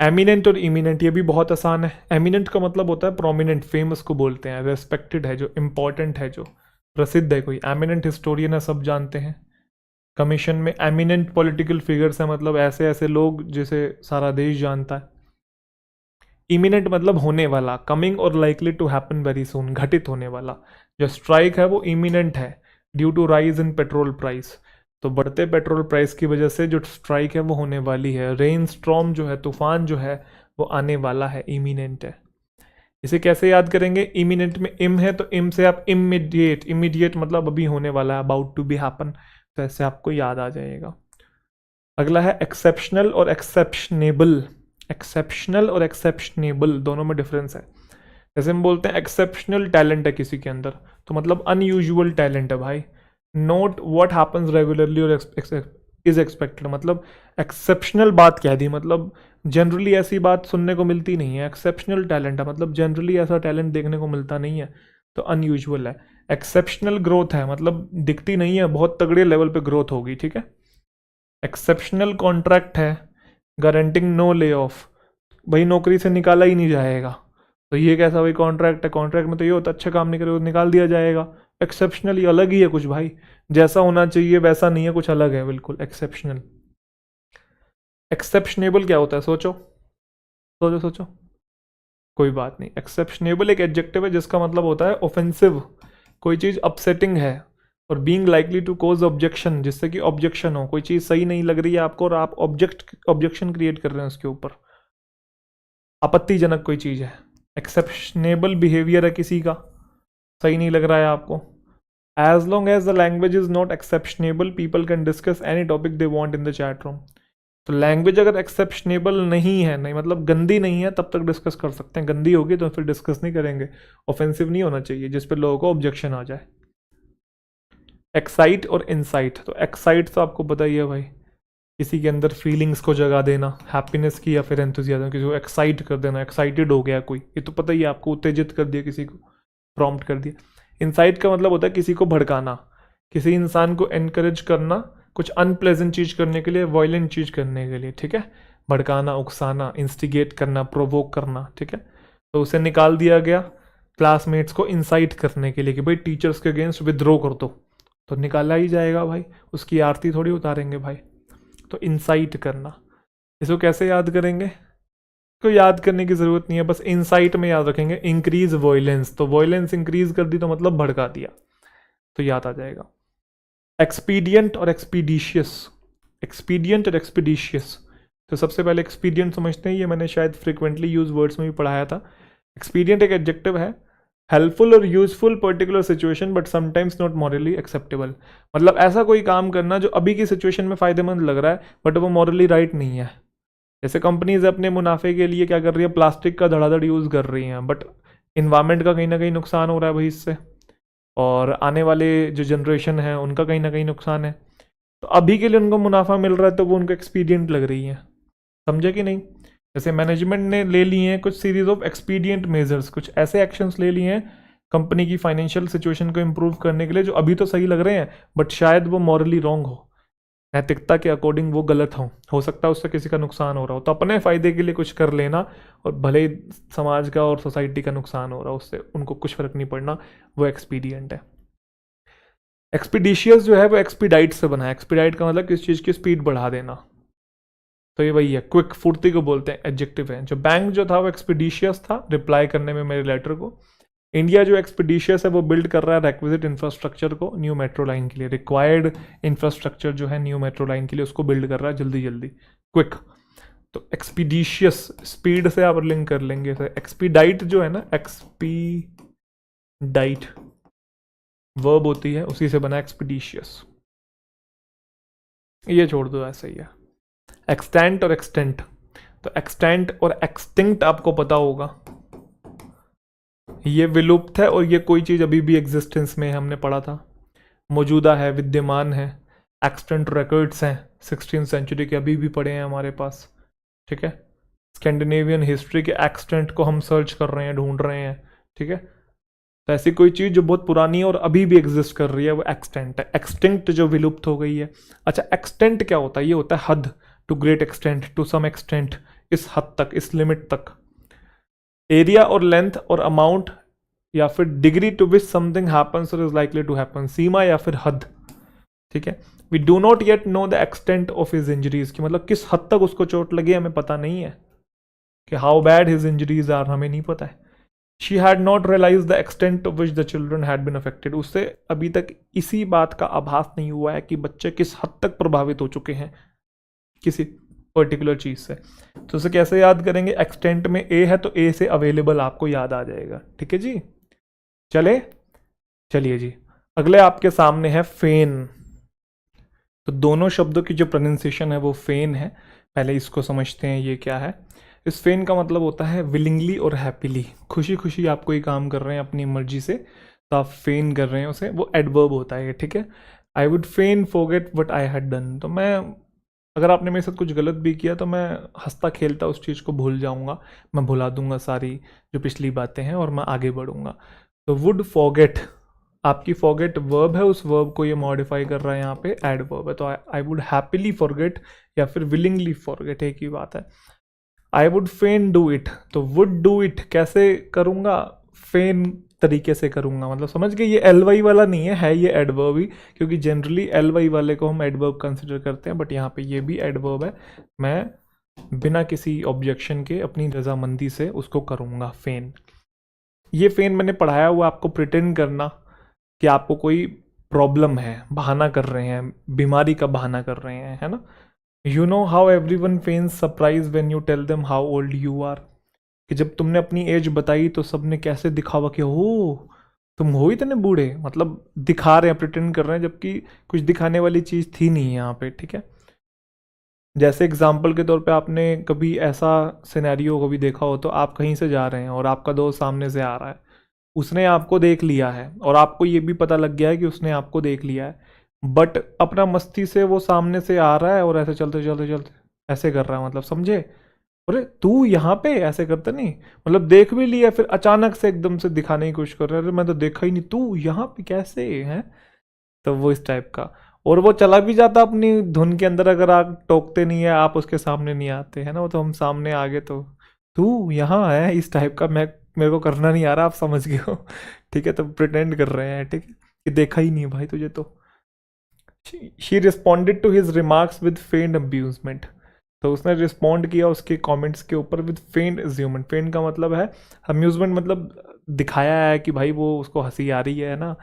Eminent और imminent, ये भी बहुत आसान है। एमिनेंट का मतलब होता है प्रोमिनेंट, फेमस को बोलते हैं, रेस्पेक्टेड है, जो इम्पोर्टेंट है, जो प्रसिद्ध है कोई। एमिनेंट हिस्टोरियन है, सब जानते हैं। कमीशन में एमिनेंट पॉलिटिकल फिगर्स हैं, मतलब ऐसे ऐसे लोग जिसे सारा देश जानता है। इमिनेंट मतलब होने वाला, कमिंग और likely to happen very soon, घटित होने वाला। जो स्ट्राइक है वो इमिनेंट है due to rise in petrol price, तो बढ़ते पेट्रोल प्राइस की वजह से जो स्ट्राइक है वो होने वाली है। रेन स्टॉर्म जो है, तूफान जो है वो आने वाला है, इमिनेंट है। इसे कैसे याद करेंगे? इमिनेंट में इम है तो इम से आप इमीडिएट, इमीडिएट मतलब अभी होने वाला है, अबाउट टू बी हैपन, तो ऐसे आपको याद आ जाएगा। अगला है एक्सेप्शनल और एक्सेप्शनेबल। एक्सेप्शनल और एक्सेप्शनेबल दोनों में डिफरेंस है। जैसे हम बोलते हैं एक्सेप्शनल टैलेंट है किसी के अंदर, तो मतलब अनयूजुअल टैलेंट है भाई। नोट व्हाट हैपन्स रेगुलरली और इज एक्सपेक्टेड, मतलब एक्सेप्शनल बात कह दी, मतलब जनरली ऐसी बात सुनने को मिलती नहीं है। एक्सेप्शनल टैलेंट है मतलब जनरली ऐसा टैलेंट देखने को मिलता नहीं है, तो अनयूजुअल है। एक्सेप्शनल ग्रोथ है मतलब दिखती नहीं है, बहुत तगड़े लेवल पे ग्रोथ होगी, ठीक है। एक्सेप्शनल कॉन्ट्रैक्ट है, गारंटिंग नो ले ऑफ, भाई नौकरी से निकाला ही नहीं जाएगा, तो ये कैसा भाई कॉन्ट्रैक्ट है? कॉन्ट्रैक्ट में तो ये होता है अच्छा काम नहीं करेगा तो निकाल दिया जाएगा। एक्सेप्शनल अलग ही है कुछ भाई, जैसा होना चाहिए वैसा नहीं है, कुछ अलग है बिल्कुल एक्सेप्शनल। एक्सेप्शनेबल क्या होता है? सोचो सोचो सोचो, कोई बात नहीं। एक्सेप्शनेबल एक एडजेक्टिव है जिसका मतलब होता है ऑफेंसिव, कोई चीज़ अपसेटिंग है, और being likely to cause objection, जिससे कि ऑब्जेक्शन हो, कोई चीज़ सही नहीं लग रही है आपको और आप ऑब्जेक्शन क्रिएट कर रहे हैं उसके ऊपर, आपत्तिजनक कोई चीज़ है। एक्सेप्शनेबल बिहेवियर है किसी का, सही नहीं लग रहा है आपको। As long as the language is not exceptionable people can discuss any topic they want in the chat room, तो लैंग्वेज अगर एक्सेप्शनेबल नहीं है, नहीं मतलब गंदी नहीं है, तब तक डिस्कस कर सकते हैं। गंदी होगी तो फिर डिस्कस नहीं करेंगे। ऑफेंसिव नहीं होना चाहिए जिस पे लोगों को ऑब्जेक्शन आ जाए। एक्साइट और इंसाइट, तो एक्साइट तो आपको पता ही है भाई, किसी के अंदर फीलिंग्स को जगा देना, हैप्पीनेस की या फिर एंथुसियाज्म, किसी को एक्साइट कर देना, एक्साइटेड हो गया कोई, ये तो पता ही है आपको, उत्तेजित कर दिया किसी को, प्रॉम्प्ट कर दिया। इंसाइट का मतलब होता है किसी को भड़काना, किसी इंसान को एनकरेज करना कुछ अनप्लेजेंट चीज़ करने के लिए, वायलेंट चीज़ करने के लिए, ठीक है। भड़काना, उकसाना, इंस्टिगेट करना, प्रोवोक करना, ठीक है। तो उसे निकाल दिया गया क्लासमेट्स को इंसाइट करने के लिए कि भाई टीचर्स के अगेंस्ट विद्रोह कर दो, तो निकाला ही जाएगा भाई, उसकी आरती थोड़ी उतारेंगे भाई। तो इंसाइट करना, इसको कैसे याद करेंगे? को याद करने की ज़रूरत नहीं है, बस इंसाइट में याद रखेंगे। इंक्रीज वॉयलेंस, तो वॉयलेंस इंक्रीज कर दी तो मतलब भड़का दिया, तो याद आ जाएगा। एक्सपीडियंट और एक्सपीडिशियस, एक्सपीडियंट और एक्सपीडिशियस, तो सबसे पहले एक्सपीडियंट समझते हैं, ये मैंने शायद फ्रिक्वेंटली यूज वर्ड्स में भी पढ़ाया था। एक्सपीडियंट एक एडजेक्टिव है, हेल्पफुल और useful particular situation but sometimes not morally acceptable, मतलब ऐसा कोई काम करना जो अभी की सिचुएशन में फायदेमंद लग रहा है बट वो मॉरली राइट नहीं है। जैसे कंपनीज अपने मुनाफे के लिए क्या कर रही है, प्लास्टिक का धड़ाधड़ यूज़ कर रही हैं, बट इन्वायरमेंट का कहीं ना कहीं नुकसान हो रहा है भाई इससे, और आने वाले जो जनरेशन है उनका कहीं ना कहीं नुकसान है। तो अभी के लिए उनको मुनाफा मिल रहा है तो वो उनको एक्सपीडियंट लग रही है, समझे कि नहीं। जैसे मैनेजमेंट ने ले लिए हैं कुछ सीरीज ऑफ एक्सपीडियंट मेजर्स, कुछ ऐसे एक्शंस ले लिए हैं कंपनी की फाइनेंशियल सिचुएशन को इम्प्रूव करने के लिए, जो अभी तो सही लग रहे हैं बट शायद वो मॉरली रॉन्ग हो, नैतिकता के अकॉर्डिंग वो गलत हो सकता है उससे किसी का नुकसान हो रहा हो, तो अपने फ़ायदे के लिए कुछ कर लेना, और भले ही समाज का और सोसाइटी का नुकसान हो रहा हो उससे उनको कुछ फ़र्क नहीं पड़ना, वो एक्सपीडियंट है। एक्सपीडिशियस जो है वो एक्सपीडाइट से बना है, एक्सपीडाइट का मतलब किसी चीज़ की स्पीड बढ़ा देना, तो ये वही है। क्विक, फुर्ती को बोलते हैं, एडजेक्टिव है। जो बैंक जो था वो एक्सपीडिशियस था रिप्लाई करने में मेरे लेटर को। इंडिया जो एक्सपीडिशियस है वो बिल्ड कर रहा है रिक्विजिट इंफ्रास्ट्रक्चर को न्यू मेट्रो लाइन के लिए, रिक्वायर्ड इंफ्रास्ट्रक्चर जो है न्यू मेट्रो लाइन के लिए उसको बिल्ड कर रहा है जल्दी जल्दी, क्विक। तो एक्सपीडिशियस स्पीड से आप लिंक कर लेंगे। एक्सपीडाइट जो है ना, एक्सपीडाइट वर्ब होती है, उसी से बना एक्सपीडिशियस, ये छोड़ दो ऐसा ही है। एक्सटेंट और एक्सटेंट, तो एक्सटेंट और एक्सटिंक्ट आपको पता होगा, ये विलुप्त है और ये कोई चीज़ अभी भी एग्जिस्टेंस में, हमने पढ़ा था, मौजूदा है, विद्यमान है। एक्सटेंट रिकॉर्ड्स हैं 16th सेंचुरी के, अभी भी पड़े हैं हमारे पास, ठीक है। स्कैंडिनेवियन हिस्ट्री के एक्सटेंट को हम सर्च कर रहे हैं, ढूंढ रहे हैं, ठीक है। तो ऐसी कोई चीज़ जो बहुत पुरानी है और अभी भी एग्जिस्ट कर रही है वो एक्सटेंट है। एक्सटिंक्ट जो विलुप्त हो गई है। अच्छा, एक्सटेंट क्या होता है? ये होता है हद, to great extent, to some extent, इस हद तक, इस लिमिट तक। एरिया और लेंथ और अमाउंट या फिर degree to which something happens और इज लाइकली टू हैपन, सीमा या फिर हद, ठीक है। We do not yet know the extent of his injuries, की मतलब किस हद तक उसको चोट लगी हमें पता नहीं है, कि how bad his injuries are, हमें नहीं पता है। She had not realise the extent of which the children had been affected, उससे अभी तक इसी बात का आभास नहीं हुआ है कि बच्चे किस हद तक प्रभावित हो चुके हैं किसी पर्टिकुलर चीज से। तो उसे कैसे याद करेंगे, एक्सटेंट में ए है तो ए से अवेलेबल आपको याद आ जाएगा, ठीक है जी। चलिए जी, अगले आपके सामने है फेन। तो दोनों शब्दों की जो प्रोनाउंसिएशन है वो फेन है। पहले इसको समझते हैं ये क्या है। इस फेन का मतलब होता है विलिंगली और हैप्पीली, खुशी खुशी आप कोई काम कर रहे हैं अपनी मर्जी से, तो आप फेन कर रहे हैं उसे, वो एडवर्ब होता है, ठीक है। I would fan forget what I had done, तो मैं, अगर आपने मेरे साथ कुछ गलत भी किया तो मैं हंसता खेलता उस चीज़ को भूल जाऊंगा, मैं भुला दूंगा सारी जो पिछली बातें हैं और मैं आगे बढ़ूंगा। तो वुड फॉरगेट, आपकी फॉरगेट वर्ब है, उस वर्ब को ये मॉडिफाई कर रहा है यहाँ पे, एडवर्ब है। तो आई वुड हैप्पीली फॉरगेट या फिर विलिंगली फॉरगेट, एक ही बात है। I would fan do it, तो वुड डू इट कैसे करूँगा, फेन तरीके से करूँगा, मतलब समझ गए, ये एल वाई वाला नहीं है ये एडवर्ब ही, क्योंकि जनरली एल वाई वाले को हम एडवर्ब कंसिडर करते हैं, बट यहाँ पे ये भी एडवर्ब है। मैं बिना किसी ऑब्जेक्शन के अपनी रजामंदी से उसको करूँगा फेन। ये फेन मैंने पढ़ाया हुआ, आपको प्रिटेंड करना कि आपको कोई प्रॉब्लम है, बहाना कर रहे हैं, बीमारी का बहाना कर रहे हैं, है ना। You know how everyone feigns surprise when you tell them how old you are, कि जब तुमने अपनी एज बताई तो सबने कैसे दिखावा कि हो तुम हो इतने बूढ़े, मतलब दिखा रहे हैं, प्रिटेंड कर रहे हैं, जबकि कुछ दिखाने वाली चीज़ थी नहीं यहाँ पे, ठीक है। जैसे एग्जाम्पल के तौर पे आपने कभी ऐसा सिनेरियो कभी देखा हो, तो आप कहीं से जा रहे हैं और आपका दोस्त सामने से आ रहा है, उसने आपको देख लिया है और आपको ये भी पता लग गया है कि उसने आपको देख लिया है, बट अपना मस्ती से वो सामने से आ रहा है और ऐसे चलते चलते चलते ऐसे कर रहा है, मतलब समझे, अरे तू यहाँ पे, ऐसे करते नहीं, मतलब देख भी लिया फिर अचानक से एकदम से दिखाने की कोशिश कर रहा है, अरे मैं तो देखा ही नहीं, तू यहाँ पे कैसे है, तो वो इस टाइप का। और वो चला भी जाता अपनी धुन के अंदर, अगर आप टोकते नहीं है, आप उसके सामने नहीं आते है ना, वो तो हम सामने आ गए तो तू यहाँ है, इस टाइप का। मैं, मेरे को करना नहीं आ रहा, आप समझ गए हो, ठीक है। तो प्रिटेंड कर रहे हैं, ठीक है, कि देखा ही नहीं भाई तुझे तो। She responded to his remarks with feigned amusement, तो उसने रिस्पॉन्ड किया उसके कमेंट्स के ऊपर विद फेंड अज्यूमेंट। फेंड का मतलब है अम्यूजमेंट, मतलब दिखाया है कि भाई वो उसको हंसी आ रही है ना,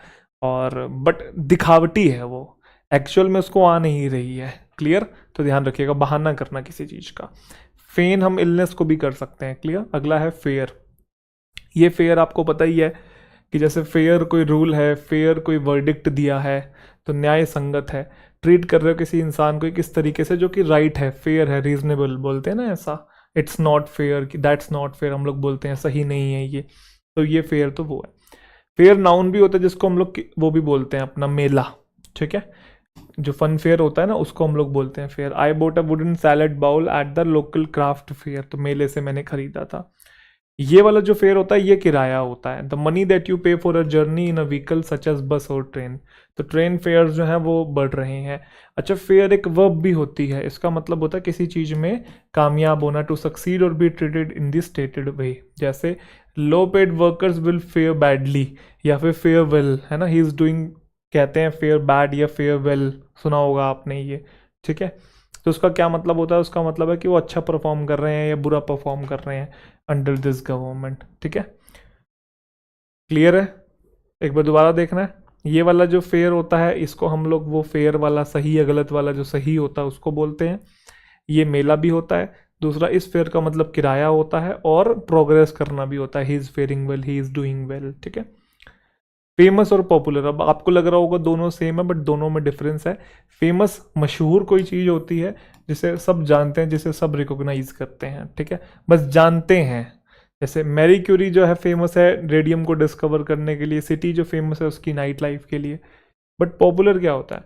और बट दिखावटी है वो, एक्चुअल में उसको आ नहीं रही है, क्लियर। तो ध्यान रखिएगा, बहाना करना किसी चीज़ का। फेन हम इलनेस को भी कर सकते हैं, क्लियर। अगला है फेयर। ये फेयर आपको पता ही है कि जैसे फेयर कोई रूल है, फेयर कोई वर्डिक्ट दिया है, तो न्याय संगत है, ट्रीट कर रहे हो किसी इंसान को किस तरीके से जो कि राइट है, फेयर है, रीजनेबल बोलते हैं ना ऐसा। इट्स नॉट फेयर, कि दैट्स नॉट फेयर हम लोग बोलते हैं, सही नहीं है ये, तो ये फेयर तो वो है। फेयर नाउन भी होता है जिसको हम लोग वो भी बोलते हैं अपना मेला, ठीक है, जो फन फेयर होता है ना उसको हम लोग बोलते हैं fair. I bought a wooden salad bowl at the local craft fair, तो मेले से मैंने खरीदा था। ये वाला जो फेयर होता है ये किराया होता है, the money that you pay for a journey in a vehicle such as bus और ट्रेन, तो ट्रेन फेयर जो है वो बढ़ रहे हैं। अच्छा, फेयर एक वर्ब भी होती है, इसका मतलब होता है किसी चीज़ में कामयाब होना, टू सक्सीड और be treated in the stated way, जैसे low paid workers will fare badly, या फिर फेयर वेल, है ना, ही इज़ डूइंग, कहते हैं फेयर बैड या फेयर वेल, सुना होगा आपने ये, ठीक है। तो उसका क्या मतलब होता है, उसका मतलब है कि वो अच्छा परफॉर्म कर रहे हैं या बुरा परफॉर्म कर रहे हैं अंडर दिस गवर्नमेंट, ठीक है, क्लियर है। एक बार दोबारा देखना है, ये वाला जो फेयर होता है इसको हम लोग वो फेयर वाला, सही या गलत वाला जो सही होता है उसको बोलते हैं। ये मेला भी होता है। दूसरा, इस फेयर का मतलब किराया होता है और प्रोग्रेस करना भी होता है, he is faring well, he is doing well, ठीक है। फेमस और पॉपुलर, अब आपको लग रहा होगा दोनों सेम है, बट दोनों में डिफरेंस है। फेमस मशहूर कोई चीज़ होती है जिसे सब जानते हैं, जिसे सब रिकॉग्नाइज करते हैं, ठीक है, बस जानते हैं। जैसे मैरी क्यूरी जो है फेमस है रेडियम को डिस्कवर करने के लिए, सिटी जो फेमस है उसकी नाइट लाइफ के लिए। बट पॉपुलर क्या होता है,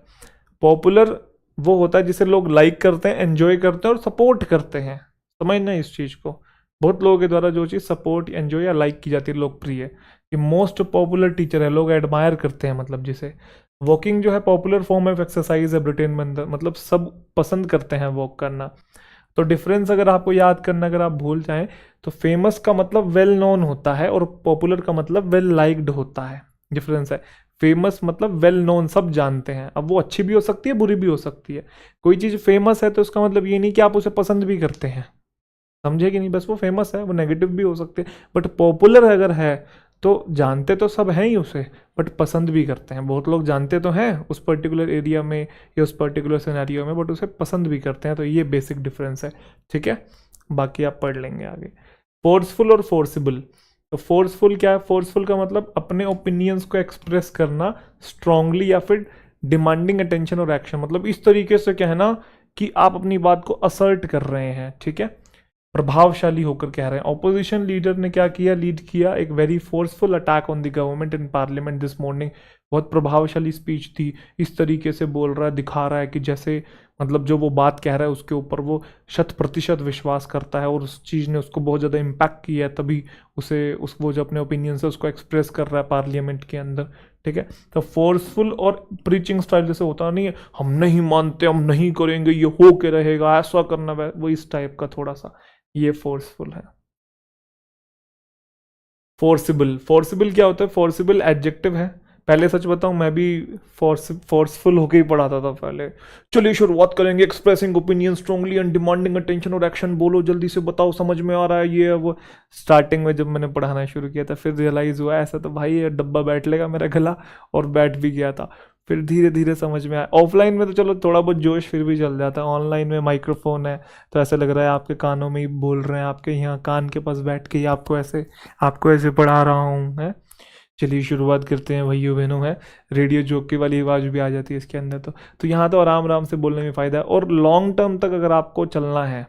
पॉपुलर वो होता है जिसे लोग लाइक करते हैं, एंजॉय करते हैं और सपोर्ट करते हैं। समझना इस चीज़ को, बहुत लोगों के द्वारा जो चीज़ सपोर्ट, एंजॉय या लाइक की जाती है, लोकप्रिय, कि मोस्ट पॉपुलर टीचर है, लोग एडमायर करते हैं, मतलब जिसे। वॉकिंग जो है पॉपुलर फॉर्म ऑफ एक्सरसाइज है ब्रिटेन में अंदर, मतलब सब पसंद करते हैं वॉक करना। तो डिफरेंस अगर आपको याद करना, अगर आप भूल जाएं तो फेमस का मतलब वेल नोन होता है और पॉपुलर का मतलब वेल लाइक्ड होता है। डिफरेंस है। फेमस मतलब वेल नोन, सब जानते हैं। अब वो अच्छी भी हो सकती है, बुरी भी हो सकती है। कोई चीज़ फेमस है तो उसका मतलब ये नहीं कि आप उसे पसंद भी करते हैं, समझे कि नहीं, बस वो फेमस है, वो नेगेटिव भी हो सकते हैं। बट पॉपुलर अगर है तो जानते तो सब हैं ही उसे, बट पसंद भी करते हैं। बहुत लोग जानते तो हैं उस पर्टिकुलर एरिया में या उस पर्टिकुलर सिनेरियो में, बट उसे पसंद भी करते हैं। तो ये बेसिक डिफरेंस है, ठीक है। बाकी आप पढ़ लेंगे आगे। फोर्सफुल और फोर्सिबल। तो फोर्सफुल क्या है? फोर्सफुल का मतलब अपने ओपिनियंस को एक्सप्रेस करना स्ट्रांगली या फिर डिमांडिंग अटेंशन और एक्शन। मतलब इस तरीके से कहना कि आप अपनी बात को असर्ट कर रहे हैं, ठीक है, प्रभावशाली होकर कह रहे हैं। ऑपोजिशन लीडर ने क्या किया? लीड किया एक very forceful attack on the government in parliament this morning. बहुत प्रभावशाली स्पीच थी। इस तरीके से बोल रहा है, दिखा रहा है कि जैसे मतलब जो वो बात कह रहा है उसके ऊपर वो 100% विश्वास करता है और उस चीज़ ने उसको बहुत ज़्यादा इम्पैक्ट किया है, तभी उसे उस वो जो अपने ओपिनियन से उसको एक्सप्रेस कर रहा है पार्लियामेंट के अंदर, ठीक है। तो फोर्सफुल और प्रीचिंग स्टाइल जैसे होता नहीं है, हम नहीं मानते, हम नहीं करेंगे, ये हो के रहेगा, ऐसा करना, वो इस टाइप का थोड़ा सा ये फोर्सफुल है। फोर्सिबल, फोर्सिबल क्या होता है? फोर्सिबल एडजेक्टिव है। पहले सच बताऊं, मैं भी फोर्सफुल होके ही पढ़ाता था पहले। चलिए शुरुआत करेंगे, expressing opinion strongly and demanding attention और एक्शन, बोलो जल्दी से, बताओ समझ में आ रहा है ये वो। स्टार्टिंग में जब मैंने पढ़ाना शुरू किया था, फिर रियलाइज हुआ ऐसा तो भाई ये डब्बा बैठ लेगा मेरा गला, और बैठ भी गया था। फिर धीरे धीरे समझ में आया। ऑफलाइन में तो चलो थोड़ा बहुत जोश फिर भी चल जाता है, ऑनलाइन में माइक्रोफोन है तो ऐसा लग रहा है आपके कानों में ही बोल रहे हैं, आपके यहाँ कान के पास बैठ के ही आपको ऐसे पढ़ा रहा हूँ, है। चलिए शुरुआत करते हैं भाइयों बहनों, है। रेडियो जॉकी वाली आवाज़ भी आ जाती है इसके अंदर। तो यहाँ तो आराम आराम से बोलने में फ़ायदा है। और लॉन्ग टर्म तक अगर आपको चलना है,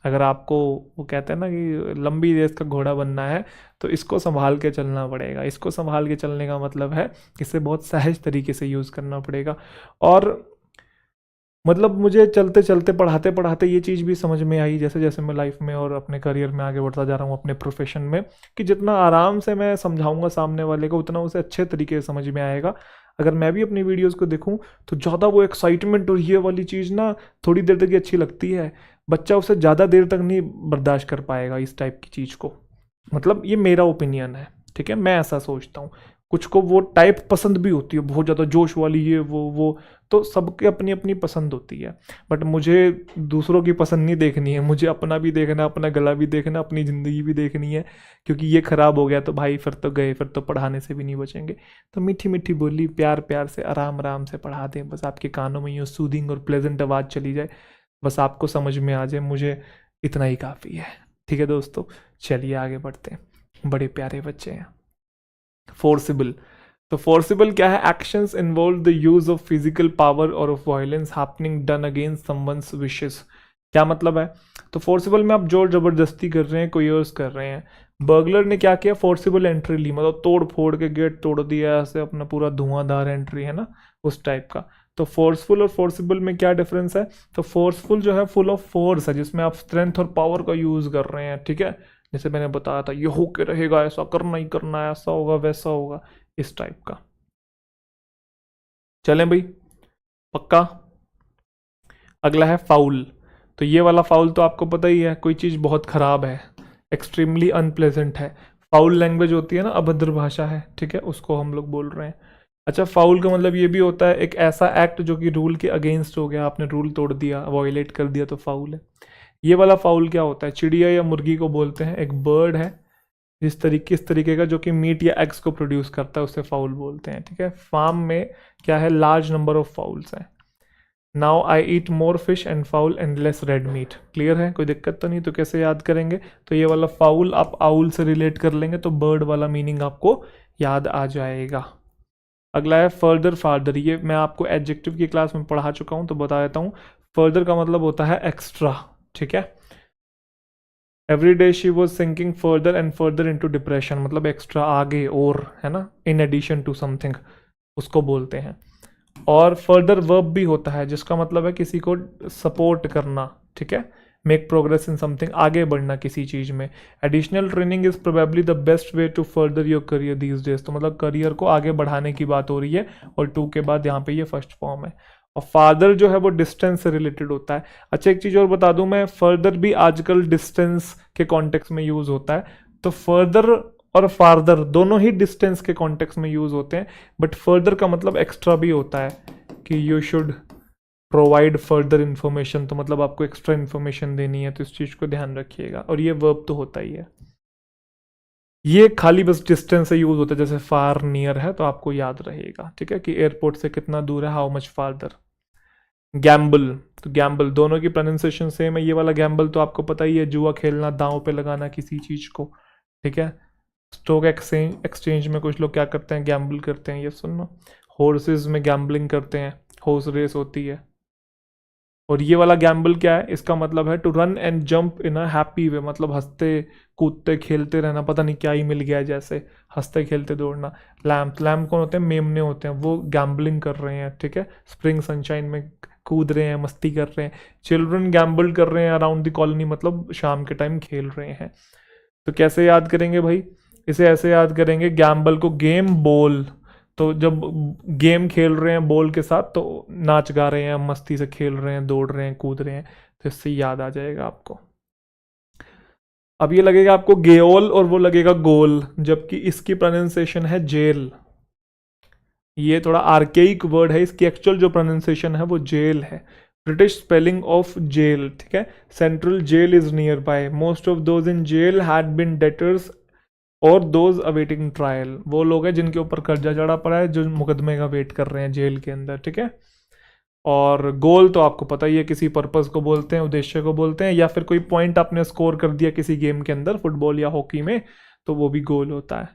अगर आपको, वो कहते हैं ना कि लंबी रेस का घोड़ा बनना है, तो इसको संभाल के चलना पड़ेगा। इसको संभाल के चलने का मतलब है इसे बहुत सहज तरीके से यूज़ करना पड़ेगा। और मतलब मुझे चलते चलते पढ़ाते पढ़ाते ये चीज़ भी समझ में आई, जैसे जैसे मैं लाइफ में और अपने करियर में आगे बढ़ता जा रहा हूँ, अपने प्रोफेशन में, कि जितना आराम से मैं समझाऊंगा सामने वाले को, उतना उसे अच्छे तरीके से समझ में आएगा। अगर मैं भी अपनी वीडियोस को देखूं तो ज़्यादा वो एक्साइटमेंट और ये वाली चीज़ ना थोड़ी देर तक ही अच्छी लगती है, बच्चा उसे ज़्यादा देर तक नहीं बर्दाश्त कर पाएगा इस टाइप की चीज़ को। मतलब ये मेरा ओपिनियन है, ठीक है, मैं ऐसा सोचता हूँ। कुछ को वो टाइप पसंद भी होती है, बहुत ज़्यादा जोश वाली, ये वो, तो सबके अपनी अपनी पसंद होती है। बट मुझे दूसरों की पसंद नहीं देखनी है, मुझे अपना भी देखना, अपना गला भी देखना, अपनी ज़िंदगी भी देखनी है। क्योंकि ये ख़राब हो गया तो भाई फिर तो गए, फिर तो पढ़ाने से भी नहीं बचेंगे। तो मीठी मीठी बोली, प्यार प्यार से, आराम आराम से पढ़ा दें, बस आपके कानों में यूँ सूदिंग और प्लेजेंट आवाज़ चली जाए, बस आपको समझ में आ जाए, मुझे इतना ही काफ़ी है। ठीक है दोस्तों, चलिए आगे बढ़ते हैं। बड़े प्यारे बच्चे हैं। फोर्सिबल। तो फोर्सिबल क्या है? Actions involve the use of physical power और of violence happening done against someone's wishes. क्या मतलब है? तो फोर्सिबल में आप जोर जबरदस्ती कर रहे हैं, कोयर्स कर रहे हैं। बर्गलर ने क्या किया? फोर्सिबल एंट्री ली, मतलब तोड़ फोड़ के गेट तोड़ दिया, ऐसे अपना पूरा धुआंधार एंट्री, है ना, उस टाइप का। तो फोर्सफुल और फोर्सिबल में क्या डिफरेंस है? तो फोर्सफुल जो है फुल ऑफ फोर्स है, जिसमें आप स्ट्रेंथ और पावर का यूज कर रहे हैं, ठीक है। जैसे मैंने बताया था, ये होके रहेगा, ऐसा करना ही करना है, ऐसा होगा वैसा होगा, इस टाइप का। चलें भाई, पक्का। अगला है फाउल। तो ये वाला फाउल तो आपको पता ही है, कोई चीज़ बहुत ख़राब है, एक्सट्रीमली अनप्लेजेंट है। फाउल लैंग्वेज होती है ना, अभद्र भाषा है, ठीक है, उसको हम लोग बोल रहे हैं। अच्छा, फाउल का मतलब ये भी होता है एक ऐसा एक्ट जो कि रूल के अगेंस्ट हो गया, आपने रूल तोड़ दिया, वॉयलेट कर दिया, तो फाउल है। ये वाला फाउल क्या होता है? चिड़िया या मुर्गी को बोलते हैं, एक बर्ड है इस तरीके का जो कि मीट या एग्स को प्रोड्यूस करता है, उसे फाउल बोलते हैं, ठीक है। फार्म में क्या है? लार्ज नंबर ऑफ फाउल्स हैं। Now I eat more fish and foul and less red meat. Clear है? कोई दिक्कत तो नहीं? तो कैसे याद करेंगे? तो ये वाला फाउल आप आउल से रिलेट कर लेंगे तो बर्ड वाला मीनिंग आपको याद आ जाएगा। अगला है फर्दर फार्दर। ये मैं आपको एडजेक्टिव की क्लास में पढ़ा चुका हूँ, तो बता देता हूँ। फर्दर का मतलब होता है एक्स्ट्रा, ठीक है। Every day she was sinking further and further into depression, मतलब एक्स्ट्रा, आगे और, है ना, इन एडिशन टू समथिंग, उसको बोलते हैं। और फर्दर वर्ब भी होता है, जिसका मतलब है किसी को सपोर्ट करना, ठीक है, मेक प्रोग्रेस इन समथिंग, आगे बढ़ना किसी चीज़ में। Additional training is probably the best way to further your career these days. तो मतलब करियर को आगे बढ़ाने की बात हो रही है, और टू के बाद यहाँ पे ये फर्स्ट फॉर्म है। और फादर जो है वो डिस्टेंस से रिलेटेड होता है। अच्छा एक चीज़ और बता दूं मैं, फर्दर भी आजकल डिस्टेंस के कॉन्टेक्स्ट में यूज़ होता है। तो फर्दर और फार्दर दोनों ही डिस्टेंस के कॉन्टेक्स्ट में यूज़ होते हैं, बट फर्दर का मतलब एक्स्ट्रा भी होता है कि you should provide further information, तो मतलब आपको एक्स्ट्रा इन्फॉर्मेशन देनी है, तो इस चीज़ को ध्यान रखिएगा। और ये वर्ब तो होता ही है, ये खाली बस डिस्टेंस से यूज होता है, जैसे फार नियर है तो आपको याद रहेगा, ठीक है, कि एयरपोर्ट से कितना दूर है, हाउ मच फार्दर। गैम्बल, तो गैम्बल दोनों की प्रोनाउंसिएशन सेम है। ये वाला गैम्बल तो आपको पता ही है, जुआ खेलना, दांव पे लगाना किसी चीज को, ठीक है। स्टॉक एक्सचेंज में कुछ लोग क्या करते हैं, गैम्बल करते हैं, ये सुनना। हॉर्सेस में गैम्बलिंग करते हैं, हॉर्स रेस होती है। और ये वाला गैम्बल क्या है, इसका मतलब है to run and jump in a happy way, मतलब हंसते कूदते खेलते रहना, पता नहीं क्या ही मिल गया है, जैसे हंसते खेलते दौड़ना। लैम्प कौन होते हैं, मेमने होते हैं, वो गैम्बलिंग कर रहे हैं, ठीक है, स्प्रिंग सनशाइन में कूद रहे हैं, मस्ती कर रहे हैं। चिल्ड्रन गैम्बल कर रहे हैं अराउंड द कॉलोनी, मतलब शाम के टाइम खेल रहे हैं। तो कैसे याद करेंगे भाई, इसे ऐसे याद करेंगे, गैम्बल को गेम बोल, तो जब गेम खेल रहे हैं बॉल के साथ तो नाच गा रहे हैं, मस्ती से खेल रहे हैं, दौड़ रहे हैं, कूद रहे हैं, तो इससे याद आ जाएगा आपको। अब ये लगेगा आपको गेओल और वो लगेगा गोल, जबकि इसकी प्रोनाउंसिएशन है जेल। ये थोड़ा आर्केइक वर्ड है, इसकी एक्चुअल जो प्रोनाउंसिएशन है वो जेल है। ब्रिटिश स्पेलिंग ऑफ जेल, ठीक है। Central jail is nearby, most of those in jail had been debtors और दोज अवेटिंग ट्रायल, वो लोग हैं जिनके ऊपर कर्जा चढ़ा पड़ा है, जो मुकदमे का वेट कर रहे हैं जेल के अंदर, ठीक है। और गोल तो आपको पता ही है, किसी पर्पस को बोलते हैं, उद्देश्य को बोलते हैं, या फिर कोई पॉइंट आपने स्कोर कर दिया किसी गेम के अंदर, फुटबॉल या हॉकी में, तो वो भी गोल होता है।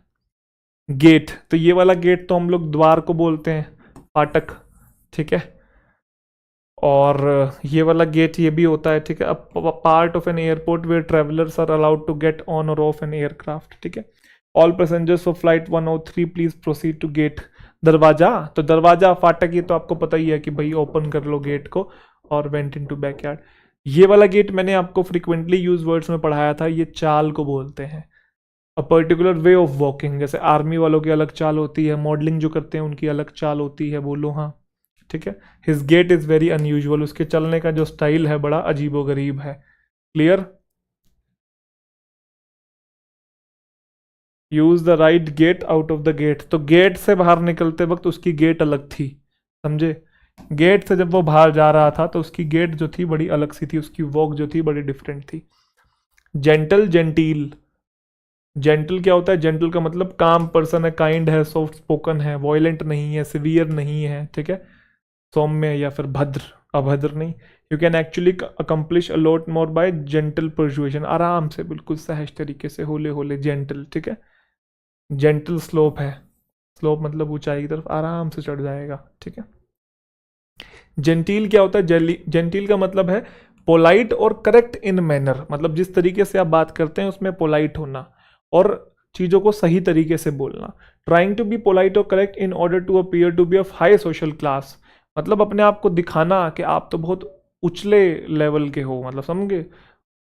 गेट, तो ये वाला गेट तो हम लोग द्वार को बोलते हैं, फाटक, ठीक है। और ये वाला गेट ये भी होता है, ठीक है, part of an airport where travellers are allowed to get on और ऑफ एन एयरक्राफ्ट, ठीक है। All passengers for flight 103 please proceed to gate. दरवाजा, तो दरवाजा फाटक ये तो आपको पता ही है कि भाई ओपन कर लो गेट को और वेंट इन टू बैकयार्ड। ये वाला गेट मैंने आपको फ्रिक्वेंटली यूज वर्ड्स में पढ़ाया था, ये चाल को बोलते हैं। A particular way of walking, जैसे आर्मी वालों की अलग चाल होती है, मॉडलिंग जो करते हैं उनकी अलग चाल होती है, बोलो हाँ, ठीक है। His gait is very unusual, उसके चलने का जो स्टाइल है बड़ा अजीबोगरीब है। Clear. Use the right gate out of the gate, तो गेट से बाहर निकलते वक्त उसकी गेट अलग थी, समझे। गेट से जब वो बाहर जा रहा था तो उसकी गेट जो थी बड़ी अलग सी थी, उसकी वॉक जो थी बड़ी डिफरेंट थी। जेंटल, जेंटील, जेंटल क्या होता है, जेंटल का मतलब काम पर्सन है, काइंड है, सॉफ्ट स्पोकन है, वॉयलेंट नहीं है, सिवियर नहीं है, ठीक है, सौम्य या फिर भद्र, अभद्र नहीं। You can actually accomplish a lot more by gentle persuasion, आराम से बिल्कुल सहज तरीके से, होले होले, जेंटल, ठीक है। जेंटल स्लोप है, स्लोप मतलब ऊंचाई की तरफ आराम से चढ़ जाएगा, ठीक है। जेंटील क्या होता है, जेंटील का मतलब है पोलाइट और करेक्ट इन मैनर, मतलब जिस तरीके से आप बात करते हैं उसमें पोलाइट होना और चीज़ों को सही तरीके से बोलना। ट्राइंग टू बी पोलाइट और correct in order to appear to be of high social class, मतलब अपने आप को दिखाना कि आप तो बहुत उछले लेवल के हो, मतलब समझे,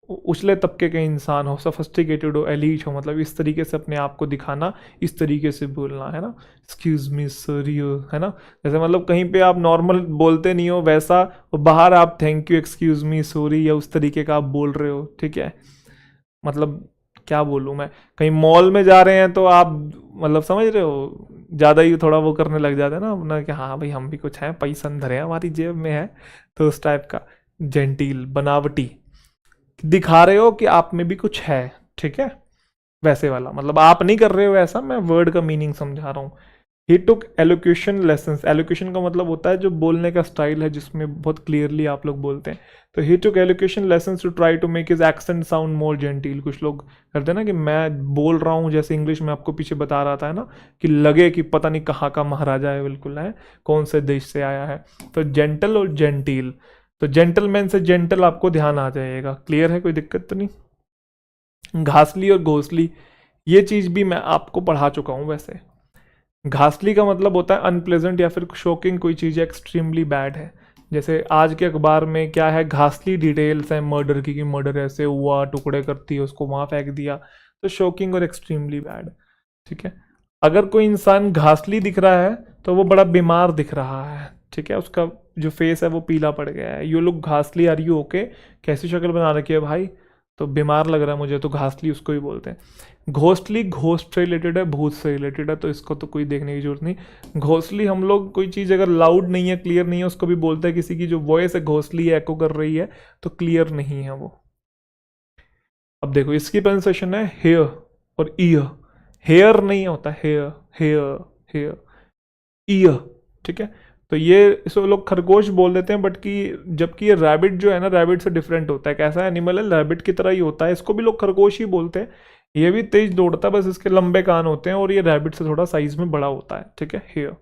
उछले तबके के इंसान हो, सफिस्टिकेटेड हो, एलीट हो, मतलब इस तरीके से अपने आप को दिखाना, इस तरीके से बोलना, है ना। एक्सक्यूज मी सर, यू, है ना, जैसे मतलब कहीं पे आप नॉर्मल बोलते नहीं हो वैसा, और बाहर आप thank you, excuse me, sorry, या उस तरीके का आप बोल रहे हो, ठीक है। मतलब क्या बोलूँ मैं, कहीं मॉल में जा रहे हैं तो आप मतलब समझ रहे हो, ज़्यादा ही थोड़ा वो करने लग जाते हैं ना अपना, कि हाँ भाई हम भी कुछ हैं, पैसा अंदर है हमारी जेब में है, तो उस टाइप का। जेंटील, बनावटी, दिखा रहे हो कि आप में भी कुछ है, ठीक है, वैसे वाला, मतलब आप नहीं कर रहे हो ऐसा, मैं वर्ड का मीनिंग समझा रहा हूँ। ही टुक एलोक्यूशन लेसन्स, एलोक्यूशन का मतलब होता है जो बोलने का स्टाइल है जिसमें बहुत क्लियरली आप लोग बोलते हैं, तो he took elocution lessons to try to make his accent sound more genteel. कुछ लोग करते हैं ना कि मैं बोल रहा हूँ जैसे इंग्लिश में, आपको पीछे बता रहा था ना, कि लगे कि पता नहीं कहाँ का महाराजा है, बिल्कुल है, कौन से देश से आया है। तो जेंटल और जेंटिल, तो जेंटलमैन से जेंटल आपको ध्यान आ जाएगा। क्लियर है, कोई दिक्कत तो नहीं। घासली और घोसली, ये चीज़ भी मैं आपको पढ़ा चुका हूँ वैसे। घासली का मतलब होता है अनप्लेजेंट या फिर शॉकिंग, कोई चीज़ एक्सट्रीमली बैड है। जैसे आज के अखबार में क्या है, घासली डिटेल्स हैं मर्डर की, कि मर्डर ऐसे हुआ, टुकड़े करती है उसको वहाँ फेंक दिया, तो शॉकिंग और एक्सट्रीमली बैड, ठीक है। अगर कोई इंसान घासली दिख रहा है तो वो बड़ा बीमार दिख रहा है, ठीक है, उसका जो फेस है वो पीला पड़ गया है। यू लुक घासली, आर यू ओके, कैसी शक्ल बना रखी है भाई, तो बीमार लग रहा है मुझे, तो घासली उसको ही बोलते हैं। घोस्टली घोस्ट से रिलेटेड है, भूत से रिलेटेड है, तो इसको तो कोई देखने की जरूरत नहीं। घोस्टली हम लोग कोई चीज़ अगर लाउड नहीं है, क्लियर नहीं है, उसको भी बोलते हैं किसी की जो वॉइस है घोस्टली है, एको कर रही है, तो क्लियर नहीं है वो। अब देखो इसकी प्रोनाउंसिएशन है हेयर और ईयर, हेयर नहीं होता, हेयर हेयर हेयर, ईयर, ठीक है। तो ये इसको लोग खरगोश बोल देते हैं, बट कि जबकि ये रैबिट जो है ना, रैबिट से डिफरेंट होता है। कैसा एनिमल है, रैबिट की तरह ही होता है, इसको भी लोग खरगोश ही बोलते हैं। ये भी तेज दौड़ता है, बस इसके लंबे कान होते हैं और ये रैबिट से थोड़ा साइज में बड़ा होता है, ठीक है, हेयर।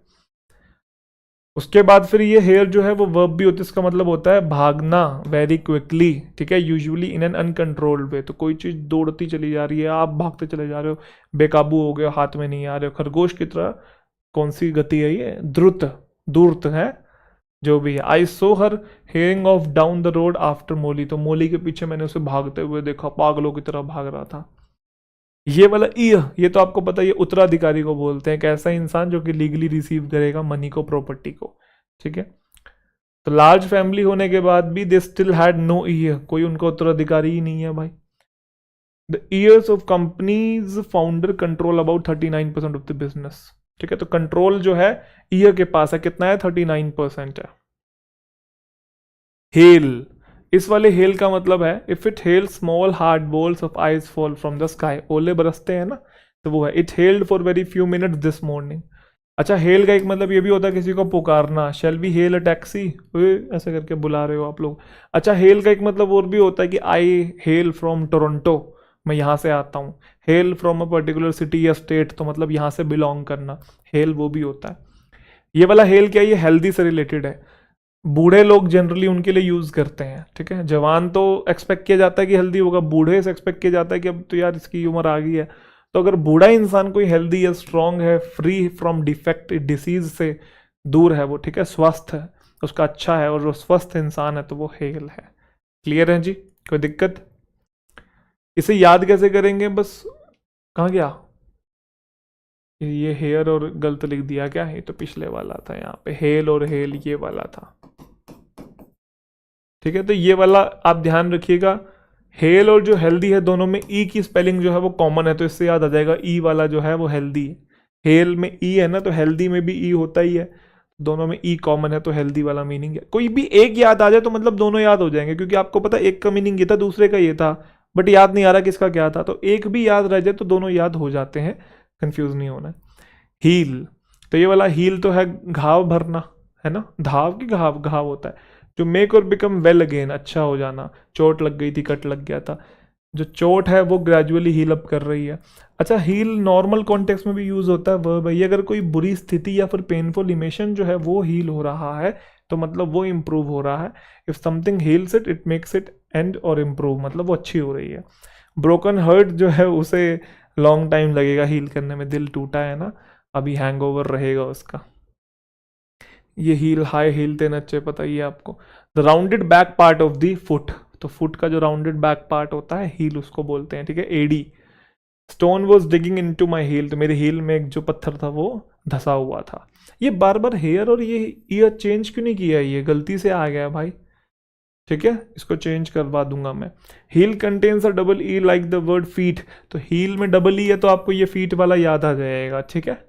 उसके बाद फिर ये हेयर जो है वो वर्ब भी होती है, इसका मतलब होता है भागना वेरी क्विकली, ठीक है, यूजुअली इन एन अनकंट्रोल्ड वे। तो कोई चीज़ दौड़ती चली जा रही है, आप भागते चले जा रहे हो, बेकाबू हो गए, हाथ में नहीं आ रहे हो, खरगोश की तरह। कौन सी गति है ये, द्रुत, दूर्त है, जो भी है। I saw her haring off down the road after Molly, तो मोली के पीछे मैंने उसे भागते हुए देखा, पागलों की तरह भाग रहा था। ये वाला ये तो आपको पता है, ये उत्तराधिकारी को बोलते हैं, एक ऐसा इंसान जो कि लीगली रिसीव करेगा मनी को, प्रॉपर्टी को, ठीक है। तो लार्ज फैमिली होने के बाद भी they still had no heir, कोई उनका उत्तराधिकारी ही नहीं है भाई। The heirs of company's founder control about 39% of the business, ठीक है। तो कंट्रोल जो है ईयर के पास है, कितना है, 39% है। हेल, इस वाले हेल का मतलब है if it hail small hard balls of ice fall from the sky, ओले बरसते हैं ना, तो वो है। It hailed for very few minutes this morning. अच्छा, हेल का एक मतलब ये भी होता है किसी को पुकारना, shall we hail a taxi, ऐसे करके बुला रहे हो आप लोग। अच्छा, हेल का एक मतलब और भी होता है कि आई हेल फ्रॉम टोरंटो, मैं यहाँ से आता हूँ। Hello from a particular city या स्टेट, तो मतलब यहाँ से बिलोंग करना, हेल वो भी होता है। ये वाला हेल क्या है, ये हेल्दी से रिलेटेड है। बूढ़े लोग जनरली उनके लिए यूज करते हैं, ठीक है। जवान तो एक्सपेक्ट किया जाता है कि हेल्दी होगा, बूढ़े से एक्सपेक्ट किया जाता है कि अब तो यार इसकी उम्र आ गई है। तो अगर बूढ़ा इंसान कोई हेल्दी है, स्ट्रांग है, फ्री फ्रॉम डिफेक्ट, डिसीज से दूर है वो, ठीक है, स्वस्थ है, उसका अच्छा है, और जो स्वस्थ इंसान है तो वो हेल है। क्लियर है जी, कोई दिक्कत? इसे याद कैसे करेंगे, बस कहाँ गया ये हेयर, और गलत लिख दिया क्या, ये तो पिछले वाला था, यहाँ पे हेल और हेल ये वाला था, ठीक है। तो ये वाला आप ध्यान रखिएगा, हेल और जो हेल्दी है दोनों में ई की स्पेलिंग जो है वो कॉमन है, तो इससे याद आ जाएगा ई वाला जो है वो हेल्दी है। हेल में ई है ना, तो हेल्दी में भी ई होता ही है, दोनों में ई कॉमन है, तो हेल्दी वाला मीनिंग है। कोई भी एक याद आ जाए तो मतलब दोनों याद हो जाएंगे, क्योंकि आपको पता एक का मीनिंग ये था, दूसरे का ये था, बट याद नहीं आ रहा किसका क्या था, तो एक भी याद रह जाए तो दोनों याद हो जाते हैं, कंफ्यूज नहीं होना है। हील, तो ये वाला हील तो है घाव भरना, है ना, धाव की घाव, घाव होता है जो मेक और बिकम वेल अगेन, अच्छा हो जाना, चोट लग गई थी, कट लग गया था, जो चोट है वो ग्रेजुअली हील अप कर रही है। अच्छा, हील नॉर्मल कॉन्टेक्स्ट में भी यूज होता है वर्ब है, ये अगर कोई बुरी स्थिति या फिर पेनफुल इमोशन जो है वो हील हो रहा है तो मतलब वो इम्प्रूव हो रहा है। If something heels it, it makes it and और इम्प्रूव, मतलब वो अच्छी हो रही है। ब्रोकन हर्ट जो है उसे लॉन्ग टाइम लगेगा हील करने में, दिल टूटा है ना, अभी हैंगओवर रहेगा उसका। ये हील, हाई हील ते नच्चे, पता ही है आपको। The rounded back part of the foot, तो फुट का जो राउंडेड बैक पार्ट होता है हील उसको बोलते हैं, ठीक है, एडी। Stone was digging into my heel, तो मेरे हील में एक जो पत्थर था वो धसा हुआ था। ये बार बार हेयर और ये ईयर चेंज क्यों नहीं किया, ये गलती से आ गया भाई, ठीक है, इसको चेंज करवा दूंगा मैं। Heel contains a double E like the word feet, तो हील में डबल ई है तो आपको ये फीट वाला याद आ जाएगा, ठीक है।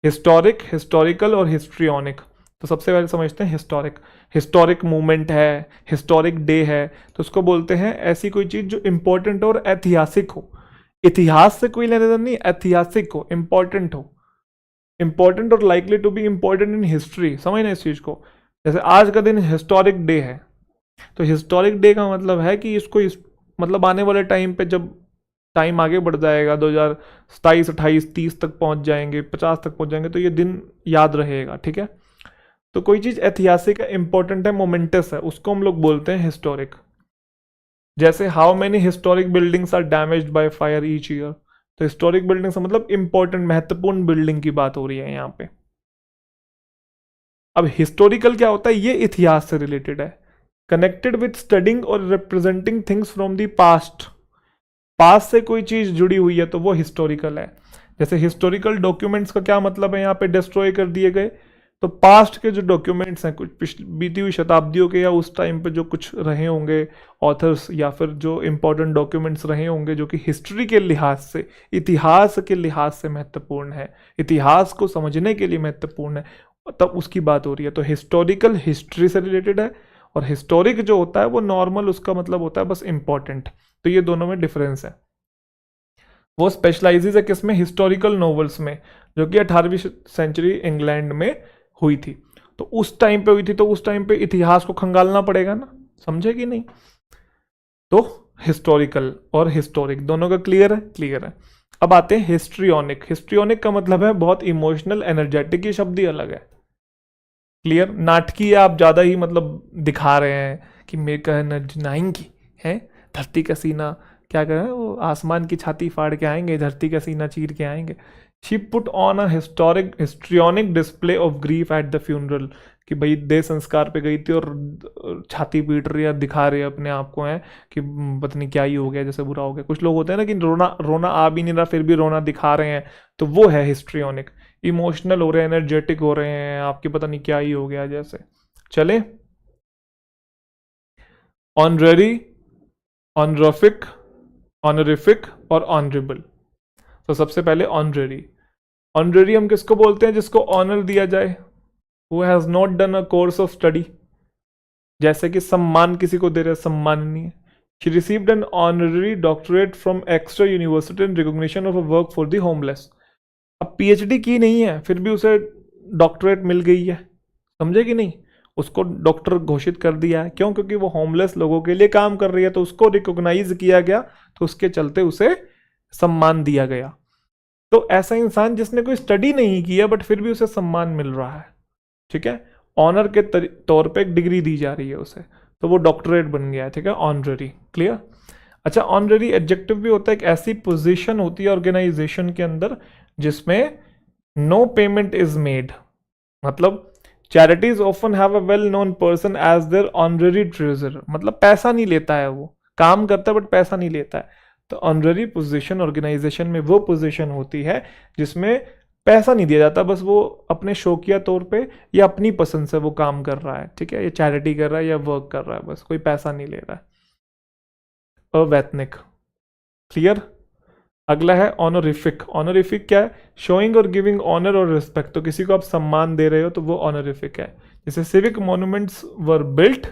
हिस्टोरिक, हिस्टोरिकल और हिस्ट्रियोनिक, तो सबसे पहले समझते हैं हिस्टोरिक। हिस्टोरिक मूवमेंट है, हिस्टोरिक डे है, तो उसको बोलते हैं ऐसी कोई चीज जो इंपॉर्टेंट और ऐतिहासिक हो। इतिहास से कोई लेना देना नहीं, ऐतिहासिक हो, इंपॉर्टेंट हो, इंपॉर्टेंट और likely to be important in history, समझना इस चीज को। जैसे आज का दिन हिस्टोरिक डे है, तो हिस्टोरिक डे का मतलब है कि मतलब आने वाले टाइम पे जब टाइम आगे बढ़ जाएगा, 2027, 28, 30 तक पहुंच जाएंगे, 50 तक पहुंच जाएंगे, तो ये दिन याद रहेगा, ठीक है। तो कोई चीज ऐतिहासिक है, इंपॉर्टेंट है, मोमेंटस है, उसको हम लोग बोलते हैं हिस्टोरिक। जैसे how many historic buildings are damaged by fire each year, तो हिस्टोरिक बिल्डिंग्स मतलब इंपॉर्टेंट, महत्वपूर्ण बिल्डिंग की बात हो रही है यहाँ पे। अब हिस्टोरिकल क्या होता है, ये इतिहास से रिलेटेड है, कनेक्टेड विथ स्टडिंग और representing things from the past, past से कोई चीज जुड़ी हुई है तो वो हिस्टोरिकल है। जैसे हिस्टोरिकल डॉक्यूमेंट्स का क्या मतलब है, यहाँ पे डिस्ट्रॉय कर दिए गए, तो पास्ट के जो डॉक्यूमेंट्स हैं, कुछ पिछली बीती हुई शताब्दियों के या उस टाइम पे जो कुछ रहे होंगे ऑथर्स, या फिर जो इम्पोर्टेंट डॉक्यूमेंट्स रहे होंगे जो कि हिस्ट्री के लिहाज से, इतिहास के लिहाज से महत्वपूर्ण है, इतिहास को समझने के लिए महत्वपूर्ण है, तब उसकी बात हो रही है। तो हिस्टोरिकल हिस्ट्री से रिलेटेड है, और हिस्टोरिक जो होता है वो नॉर्मल, उसका मतलब होता है बस इंपॉर्टेंट। तो ये दोनों में डिफरेंस है। वो स्पेशलाइजेज है किसमें? हिस्टोरिकल नॉवेल्स में, जो कि 18वीं सेंचुरी इंग्लैंड में हुई थी। तो उस टाइम पे हुई थी, तो उस टाइम पे इतिहास को खंगालना पड़ेगा ना, समझे कि नहीं? तो हिस्टोरिकल और हिस्टोरिक दोनों का क्लियर है? क्लियर है। अब आते हैं हिस्ट्रियोनिक। हिस्ट्रियोनिक का मतलब है बहुत इमोशनल, एनर्जेटिक। ये शब्द ही अलग है। क्लियर? नाटकीय आप ज्यादा ही मतलब दिखा रहे हैं कि मेरे का नाइंगी है, धरती का सीना क्या कर रहे हैं वो, आसमान की छाती फाड़ के आएंगे, धरती का सीना चीर के आएंगे। She put on a histrionic display of grief at the funeral, कि भाई देह संस्कार पे गई थी और छाती पीट रही है, दिखा रही है अपने आप को, है कि पता नहीं क्या ही हो गया, जैसे बुरा हो गया। कुछ लोग होते हैं ना कि रोना रोना आ भी नहीं रहा फिर भी रोना दिखा रहे हैं, तो वो है हिस्ट्रियोनिक। इमोशनल हो रहे हैं, एनर्जेटिक हो रहे हैं, आपके पता नहीं क्या ही हो गया जैसे। चले, ऑनररी, ऑनरफिक, ऑनरिफिक और ऑनरेबल। तो सबसे पहले ऑनररी। ऑनररी हम किसको बोलते हैं? जिसको ऑनर दिया जाए, who has not done a course of study. जैसे कि सम्मान किसी को दे रहे, सम्माननीय। She received an honorary doctorate from extra university in recognition of a work for the homeless. अब पीएचडी की नहीं है फिर भी उसे डॉक्टरेट मिल गई है, समझे कि नहीं? उसको डॉक्टर घोषित कर दिया है। क्यों? क्योंकि वो होमलेस लोगों के लिए काम कर रही है, तो उसको रिकॉग्नाइज किया गया, तो उसके चलते उसे सम्मान दिया गया। तो ऐसा इंसान जिसने कोई स्टडी नहीं किया बट फिर भी उसे सम्मान मिल रहा है, ठीक है, ऑनर के तौर पे एक डिग्री दी जा रही है उसे, तो वो डॉक्टरेट बन गया है, ठीक है, ऑनररी। क्लियर? अच्छा, ऑनररी एडजेक्टिव भी होता है, एक ऐसी पोजीशन होती है ऑर्गेनाइजेशन के अंदर जिसमें नो पेमेंट इज मेड। मतलब charities often have a well known person as their honorary treasurer, मतलब पैसा नहीं लेता है, वो काम करता है बट पैसा नहीं लेता है। तो ऑनररी पोजीशन ऑर्गेनाइजेशन में वो पोजीशन होती है जिसमें पैसा नहीं दिया जाता, बस वो अपने शौकिया तौर पे या अपनी पसंद से वो काम कर रहा है, ठीक है, ये चैरिटी कर रहा है या वर्क कर रहा है, बस कोई पैसा नहीं ले रहा है। अवैतनिक। क्लियर? अगला है ऑनरिफिक। ऑनरिफिक क्या है? शोइंग और गिविंग ऑनर और रिस्पेक्ट। तो किसी को आप सम्मान दे रहे हो तो वो ऑनरिफिक है। जैसे civic monuments were built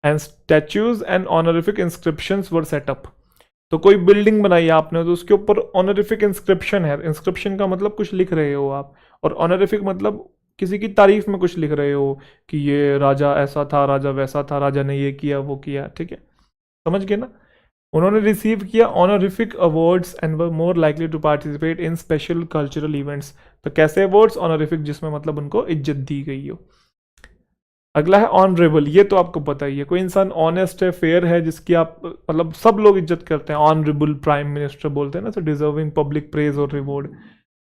and statues and honorific inscriptions were set up. तो कोई बिल्डिंग बनाई आपने तो उसके ऊपर ऑनरिफिक इंस्क्रिप्शन है। इंस्क्रिप्शन का मतलब कुछ लिख रहे हो आप, और ऑनरिफिक मतलब किसी की तारीफ में कुछ लिख रहे हो कि ये राजा ऐसा था, राजा वैसा था, राजा ने ये किया वो किया, ठीक है, समझ गए ना? उन्होंने रिसीव किया honorific awards and were more likely to participate in special cultural events. तो कैसे अवार्ड्स? ऑनरिफिक, जिसमें मतलब उनको इज्जत दी गई हो। अगला है ऑनरेबल। ये तो आपको पता ही है, कोई इंसान ऑनेस्ट है, फेयर है, जिसकी आप मतलब सब लोग इज्जत करते हैं। ऑनरेबल प्राइम मिनिस्टर बोलते हैं ना, सो डिजर्विंग पब्लिक प्रेज और रिवॉर्ड।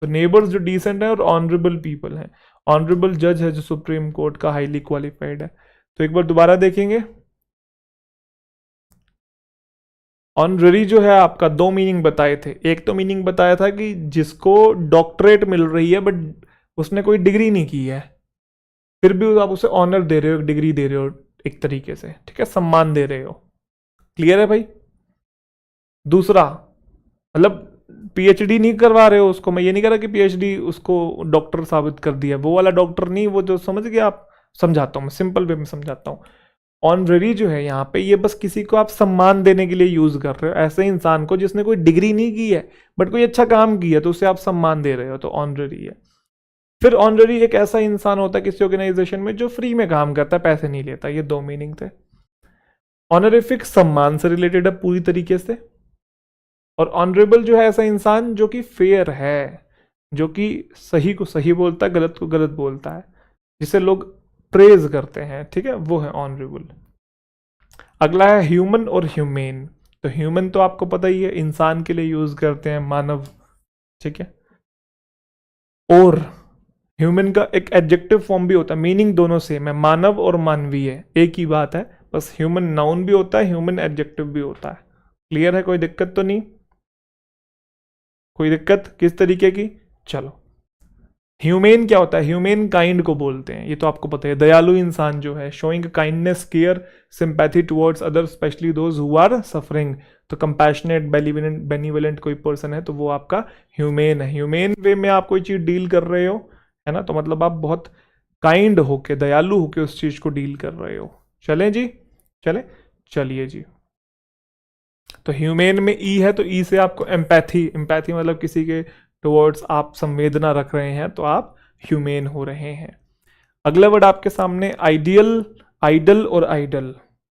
तो नेबर्स जो डिसेंट है और ऑनरेबल पीपल हैं। ऑनरेबल जज है जो सुप्रीम कोर्ट का हाईली क्वालिफाइड है। तो एक बार दोबारा देखेंगे। ऑनररी जो है आपका दो मीनिंग बताए थे। एक तो मीनिंग बताया था कि जिसको डॉक्टरेट मिल रही है बट उसने कोई डिग्री नहीं की है, फिर भी आप उसे ऑनर दे रहे हो, डिग्री दे रहे हो एक तरीके से, ठीक है, सम्मान दे रहे हो। क्लियर है भाई? दूसरा मतलब पीएचडी नहीं करवा रहे हो उसको, मैं ये नहीं कह रहा कि पीएचडी उसको डॉक्टर साबित कर दिया, वो वाला डॉक्टर नहीं, वो जो समझ गए आप। समझाता हूँ मैं, सिंपल वे में समझाता हूँ। ऑनररी जो है यहाँ पे, ये बस किसी को आप सम्मान देने के लिए यूज कर रहे हो, ऐसे इंसान को जिसने कोई डिग्री नहीं की है बट कोई अच्छा काम किया तो उसे आप सम्मान दे रहे हो, तो ऑनररी है। फिर ऑनररी एक ऐसा इंसान होता है किसी ऑर्गेनाइजेशन में जो फ्री में काम करता है, पैसे नहीं लेता। ये दो मीनिंग थे। ऑनरिफिक सम्मान से रिलेटेड है पूरी तरीके से, और ऑनरेबल जो है ऐसा इंसान जो कि फेयर है, जो कि सही को सही बोलता है, गलत को गलत बोलता है, जिसे लोग प्रेज करते हैं, ठीक है, वो है ऑनरेबल। अगला है ह्यूमन और ह्यूमेन। तो ह्यूमन तो आपको पता ही है, इंसान के लिए यूज करते हैं, मानव, ठीक है। और ह्यूमन का एक एडजेक्टिव फॉर्म भी होता है, मीनिंग दोनों सेम है, मानव और मानवीय एक ही बात है, बस ह्यूमन नाउन भी होता है, ह्यूमन एडजेक्टिव भी होता है। क्लियर है? कोई दिक्कत तो नहीं? कोई दिक्कत किस तरीके की? चलो ह्यूमेन क्या होता है? ह्यूमेन काइंड को बोलते हैं, ये तो आपको पता है। दयालु इंसान जो है, showing kindness, care, sympathy towards others, especially those who are suffering. तो कंपैशनेट, बेनिवलेंट कोई पर्सन है तो वो आपका ह्यूमेन है। ह्यूमेन वे में आप कोई चीज डील कर रहे हो, है ना, तो मतलब आप बहुत काइंड होके, दयालु होके उस चीज को डील कर रहे हो। चलें जी, चले, चलिए जी। तो ह्यूमेन में ई है, तो ई से आपको एम्पैथी, एम्पैथी मतलब किसी के टुवर्ड्स आप संवेदना रख रहे हैं, तो आप ह्यूमेन हो रहे हैं। अगला वर्ड आपके सामने आइडियल, आइडल और आइडल।